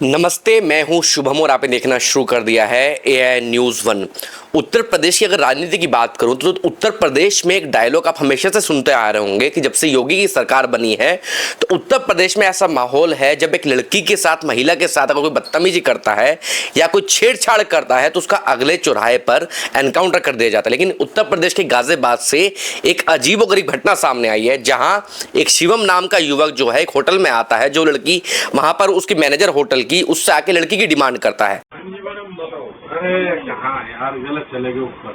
नमस्ते, मैं हूं शुभम और आपने देखना शुरू कर दिया है AI news one. Uttar Pradesh की अगर राजनीति की बात करूं तो उत्तर प्रदेश में एक डायलॉग आप हमेशा से सुनते आ रहे होंगे कि जब से योगी की सरकार बनी है तो उत्तर प्रदेश में ऐसा माहौल है, जब एक लड़की के साथ, महिला के साथ अगर कोई बदतमीजी करता है या कोई छेड़छाड़ करता है तो उसका अगले चौराहे पर एनकाउंटर कर दिया जाता है। लेकिन उत्तर प्रदेश के गाजियाबाद से एक अजीबोगरीब घटना सामने आई है, जहां एक शिवम नाम का युवक जो है एक होटल में आता है। जो लड़की वहां पर उसकी मैनेजर होटल की, उससे आके लड़की की डिमांड करता है। अरे कहाँ यार, गलत चले गए ऊपर।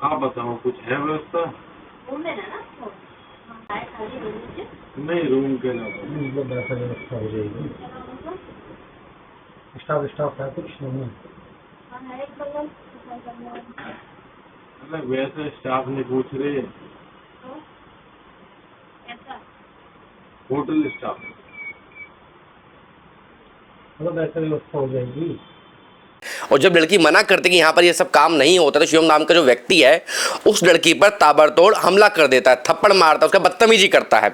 आप बताओ, कुछ है व्यवस्था? नहीं, रूम के ना व्यवस्था हो जाएगी। स्टाफ है कुछ नहीं? वैसे स्टाफ नहीं पूछ रहे, होटल स्टाफ। ऐसा व्यवस्था हो जाएगी। और जब लड़की मना करती कि यहाँ पर ये सब काम नहीं होता तो शिवम नाम का जो व्यक्ति है उस लड़की पर ताबड़तोड़ हमला कर देता है, थप्पड़ मारता है, उसका बदतमीजी करता है।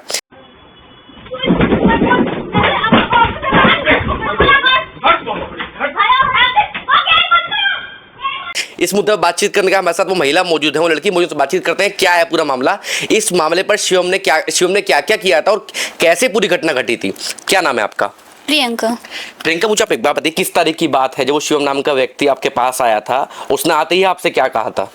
इस मुद्दे पर बातचीत करने का हमारे साथ वो महिला मौजूद है, वो लड़की मौजूद, बातचीत करते हैं क्या है पूरा मामला, इस मामले पर शिवम ने क्या क्या किया था और कैसे पूरी घटना घटी थी। क्या नाम है आपका? प्रियंका, मुझे आप एक बात बताइए, किस तारीख की बात है जब वो शिवम नाम का व्यक्ति आपके पास आया था? उसने आते ही आपसे क्या कहा था?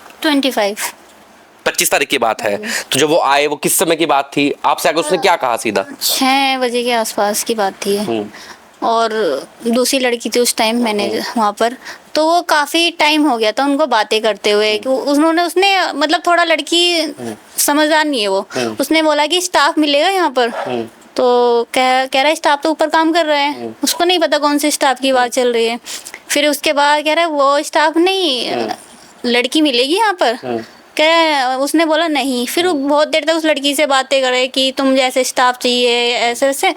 25 तारीख की बात है। तो जब वो आए, वो किस समय की बात थी? आपसे आकर उसने क्या कहा? सीधा 6 बजे के आसपास की बात थी। और दूसरी लड़की थी उस टाइम मैनेजर वहाँ पर, तो वो काफ़ी टाइम हो गया था उनको बातें करते हुए कि उसने मतलब थोड़ा लड़की समझदार नहीं है वो, उसने बोला कि स्टाफ मिलेगा यहाँ पर, तो कह रहा है स्टाफ तो ऊपर काम कर रहे हैं, उसको नहीं पता कौन से स्टाफ की बात चल रही है। फिर उसके बाद कह रहा है वो स्टाफ नहीं, लड़की मिलेगी यहाँ पर, उसने बोला नहीं। फिर वो बहुत देर तक उस लड़की से बातें करे कि तुम जैसे स्टाफ चाहिए, ऐसे ऐसे।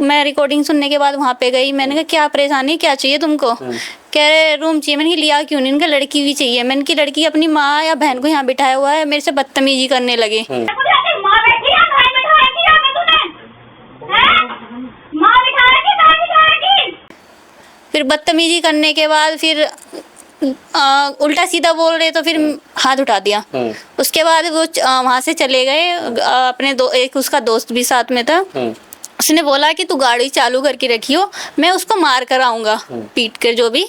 मैं रिकॉर्डिंग सुनने के बाद वहाँ पे गई, मैंने कहा क्या परेशानी, क्या चाहिए तुमको? कह रहे रूम चाहिए। मैंने लिया क्यों नहीं? इनका लड़की भी चाहिए। मैंने की लड़की अपनी माँ या बहन को यहाँ बिठाया हुआ है, मेरे से बदतमीजी करने लगे। फिर बदतमीजी करने के बाद फिर उल्टा सीधा बोल रहे तो फिर हाथ उठा दिया। उसके बाद वो वहां से चले गए। अपने एक उसका दोस्त भी साथ में था, उसने बोला कि तू गाड़ी चालू करके रखियो, मैं उसको मार कर आऊंगा, पीट कर जो भी।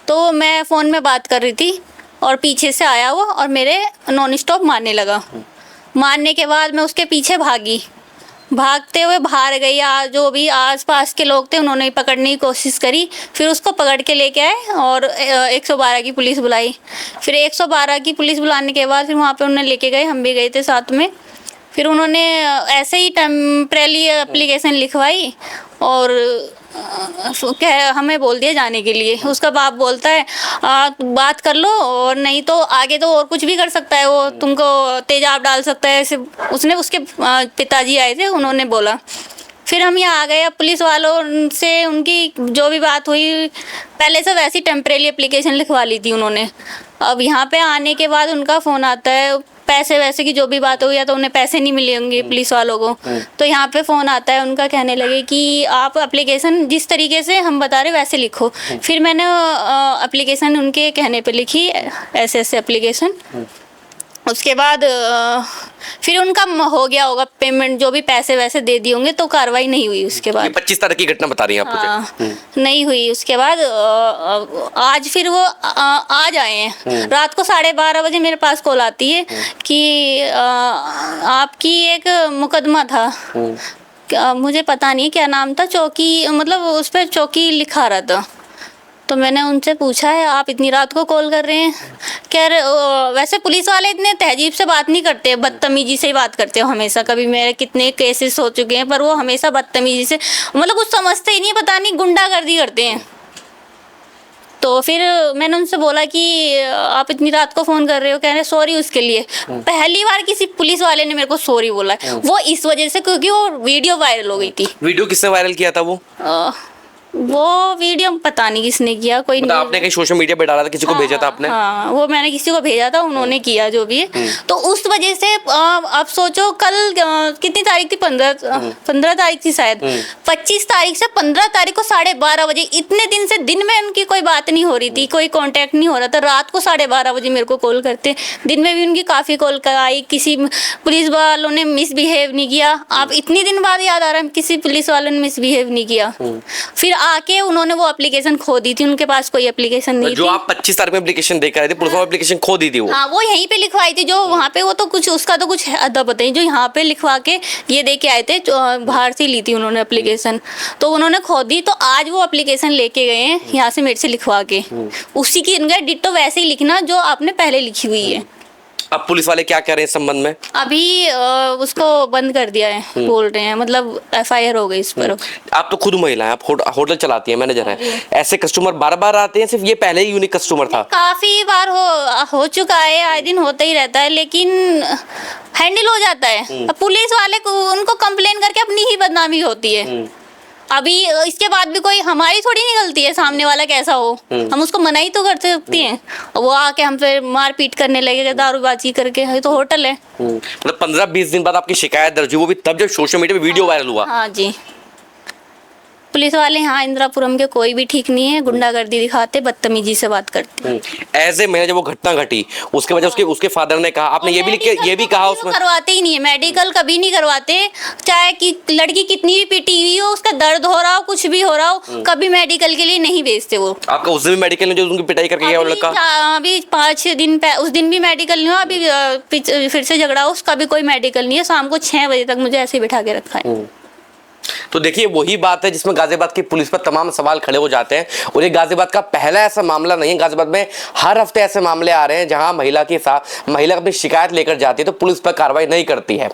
तो मैं फोन में बात कर रही थी और पीछे से आया वो और मेरे नॉन स्टॉप मारने लगा। मारने के बाद मैं उसके पीछे भागते हुए बाहर गई। जो भी आसपास के लोग थे उन्होंने पकड़ने की कोशिश करी, फिर उसको पकड़ के लेके आए और 112 की पुलिस बुलाई। फिर 112 की पुलिस बुलाने के बाद फिर वहाँ पे उन्हें लेके गए, हम भी गए थे साथ में। फिर उन्होंने ऐसे ही टेम्परेरी एप्लीकेशन लिखवाई और हमें बोल दिया जाने के लिए। उसका बाप बोलता है बात कर लो, और नहीं तो आगे तो और कुछ भी कर सकता है, वो तुमको तेजाब डाल सकता है ऐसे। उसके पिताजी आए थे, उन्होंने बोला। फिर हम यहाँ आ गए। अब पुलिस वालों से उनकी जो भी बात हुई, पहले से वैसी टेम्परेरी एप्लीकेशन लिखवा ली थी उन्होंने। अब यहाँ पे आने के बाद उनका फ़ोन आता है, पैसे वैसे की जो भी बात हुई, या तो उन्हें पैसे नहीं मिले होंगे पुलिस वालों को। तो यहाँ पे फ़ोन आता है उनका, कहने लगे कि आप एप्लीकेशन जिस तरीके से हम बता रहे वैसे लिखो। फिर मैंने एप्लीकेशन उनके कहने पे लिखी, ऐसे एप्लीकेशन। उसके बाद फिर उनका हो गया होगा पेमेंट, जो भी पैसे वैसे दे दिए होंगे, तो कार्रवाई नहीं हुई। उसके बाद 25 तारीख की घटना बता रही हैं आप मुझे? नहीं हुई। उसके बाद आज फिर वो आज आए हैं। रात को 12:30 बजे मेरे पास कॉल आती है कि आपकी एक मुकदमा था, मुझे पता नहीं क्या नाम था, चौकी, मतलब उस पर चौकी लिखा रहा था। तो मैंने उनसे पूछा है आप इतनी रात को कॉल कर रहे हैं? कह रहे वैसे पुलिस वाले इतने तहजीब से बात नहीं करते, बदतमीजी से ही बात करते हो हमेशा। कभी मेरे कितने केसेस हो चुके हैं, पर वो हमेशा बदतमीजी से, मतलब कुछ समझते ही नहीं, पता नहीं गुंडागर्दी करते हैं। तो फिर मैंने उनसे बोला कि आप इतनी रात को फ़ोन कर रहे हो, कह रहे सॉरी उसके लिए। पहली बार किसी पुलिस वाले ने मेरे को सॉरी बोला, वो इस वजह से क्योंकि वो वीडियो वायरल हो गई थी। वीडियो किसने वायरल किया था वो? वो वीडियो पता नहीं किसने किया, कोई मतलब आपने कहीं सोशल मीडिया पे डाला था, किसी को भेजा था आपने? हाँ, वो मैंने किसी को भेजा था, उन्होंने किया जो भी है। तो उस वजह से आप सोचो कल कितनी तारीख थी, 15 तारीख थी शायद। 25 तारीख से 15 तारीख को 12:30 बजे, इतने दिन से दिन में उनकी कोई बात नहीं हो रही थी, कोई कांटेक्ट नहीं हो रहा था। रात को 12:30 बजे मेरे को कॉल करते, दिन में भी उनकी काफी कॉल आई, किसी पुलिस वालों ने मिसबिहेव नहीं किया। आप इतनी दिन बाद याद आ रहा है किसी पुलिस वालों ने मिसबिहेव नहीं किया। फिर आके उन्होंने वो एप्लीकेशन खो दी थी, उनके पास कोई एप्लीकेशन नहीं जो थी। आप 25 तारीख में एप्लीकेशन देकर आए थे, पुलिस वालों एप्लीकेशन खो दी थी वो? हाँ, वो यहीं पे लिखवाई थी, जो वहाँ पे वो तो कुछ उसका तो कुछ अदा पता नहीं, जो यहाँ पे लिखवा के ये दे के आए थे, बाहर से ली थी उन्होंने एप्लीकेशन, तो उन्होंने खो दी। तो आज वो एप्लीकेशन लेके गए हैं यहाँ से मेरे से लिखवा के, उसी की इनका डिट्टो वैसे ही लिखना जो आपने पहले लिखी हुई है। अब पुलिस वाले क्या कह रहे हैं इस संबंध में? अभी उसको बंद कर दिया है, बोल रहे हैं, मतलब FIR हो गई इस पर। आप तो खुद महिला हैं, आप होटल चलाती हैं, मैनेजर हैं, ऐसे कस्टमर बार बार आते हैं, सिर्फ ये पहले ही यूनिक कस्टमर था? काफी बार हो चुका है, आए दिन होता ही रहता है, लेकिन हैंडल हो जाता है। अब पुलिस वाले को उनको कंप्लेन करके अपनी ही बदनामी होती है। अभी इसके बाद भी कोई हमारी थोड़ी नहीं गलती है, सामने वाला कैसा हो, हम उसको मना ही तो कर सकते हैं। वो आके हम पे मारपीट करने लगेगा, दारूबाजी करके, ये तो होटल है। मतलब 15-20 दिन बाद आपकी शिकायत दर्ज हुई, वो भी तब जब सोशल मीडिया पे वीडियो वायरल हुआ? हाँ जी, पुलिस वाले यहाँ इंदिरापुरम के कोई भी ठीक नहीं है, गुंडागर्दी दिखाते, बदतमीजी से बात करते। ऐसे में जब वो घटना घटी, उसके वजह उसके फादर ने कहा, आपने ये भी कहा उसमें? करवाते ही नहीं है, मेडिकल कभी नहीं करवाते, चाहे कि लड़की कितनी भी पिटी हुई हो, उसका दर्द हो रहा हो, कुछ भी हो रहा हो, कभी मेडिकल के लिए नहीं भेजते वो। आपका उस दिन भी मेडिकल में जो उनकी पिटाई करके गया वो लड़का? अभी 5-6 दिन उस दिन भी मेडिकल नहीं हुआ, अभी फिर से झगड़ा हो, उसका भी कोई मेडिकल नहीं है। शाम को 6 बजे तक मुझे ऐसे बिठा के रखा है। तो देखिए वही बात है जिसमें गाजियाबाद की पुलिस पर तमाम सवाल खड़े हो जाते हैं। और ये गाजियाबाद का पहला ऐसा मामला नहीं है, गाजियाबाद में हर हफ्ते ऐसे मामले आ रहे हैं जहां महिला अपनी शिकायत लेकर जाती है तो पुलिस पर कार्रवाई नहीं करती है।